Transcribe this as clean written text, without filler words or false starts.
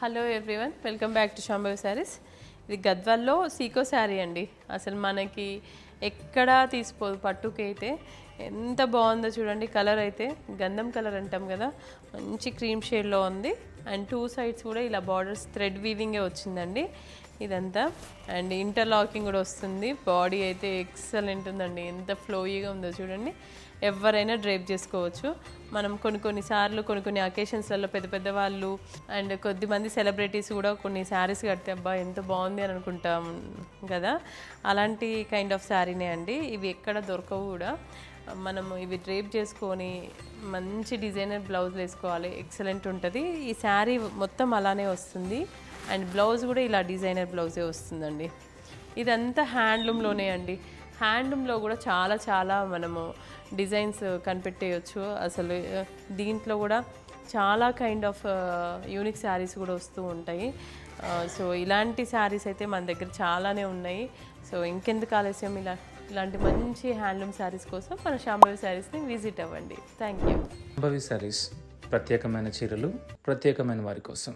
Hello everyone, welcome back to Shambhavi saris. ఇది గద్వాల్లో సీకో శారీ అండి. అసలు మనకి ఎక్కడా తీసిపోదు. పట్టుకి అయితే ఎంత బాగుందో చూడండి. కలర్ అయితే గంధం కలర్ అంటాం కదా, మంచి క్రీమ్ షేడ్లో ఉంది. అండ్ టూ సైడ్స్ కూడా ఇలా బార్డర్స్ థ్రెడ్ వీవింగే వచ్చిందండి ఇదంతా. అండ్ ఇంటర్లాకింగ్ కూడా వస్తుంది. బాడీ అయితే ఎక్సలెంట్ ఉందండి. ఎంత ఫ్లోయీగా ఉందో చూడండి. ఎవరైనా డ్రైప్ చేసుకోవచ్చు. మనం కొన్ని అకేషన్స్లలో పెద్ద పెద్ద వాళ్ళు అండ్ కొద్దిమంది సెలబ్రిటీస్ కూడా కొన్ని శారీస్ కడితే అబ్బా ఎంత బాగుంది అని అనుకుంటాం కదా, అలాంటి కైండ్ ఆఫ్ శారీనే అండి. ఇవి ఎక్కడ దొరకవు కూడా. మనము ఇవి డ్రేప్ చేసుకొని మంచి డిజైనర్ బ్లౌజ్ వేసుకోవాలి, ఎక్సలెంట్ ఉంటుంది. ఈ శారీ మొత్తం అలానే వస్తుంది. అండ్ బ్లౌజ్ కూడా ఇలా డిజైనర్ బ్లౌజే వస్తుందండి. ఇదంతా హ్యాండ్లూమ్లోనే అండి. హ్యాండ్లూమ్లో కూడా చాలా మనము డిజైన్స్ కనిపెట్టేయచ్చు. అసలు దీంట్లో కూడా చాలా కైండ్ ఆఫ్ యూనిక్ శారీస్ కూడా వస్తూ ఉంటాయి. సో ఇలాంటి శారీస్ అయితే మన దగ్గర చాలానే ఉన్నాయి. సో ఇంకెందుకు ఆలస్యం, ఇలాంటి మంచి హ్యాండ్లూమ్ శారీస్ కోసం మన శాంభవి శారీస్ని విజిట్ అవ్వండి. Thank you. శాంభవి శారీస్ ప్రత్యేకమైన చీరలు ప్రత్యేకమైన వారి కోసం.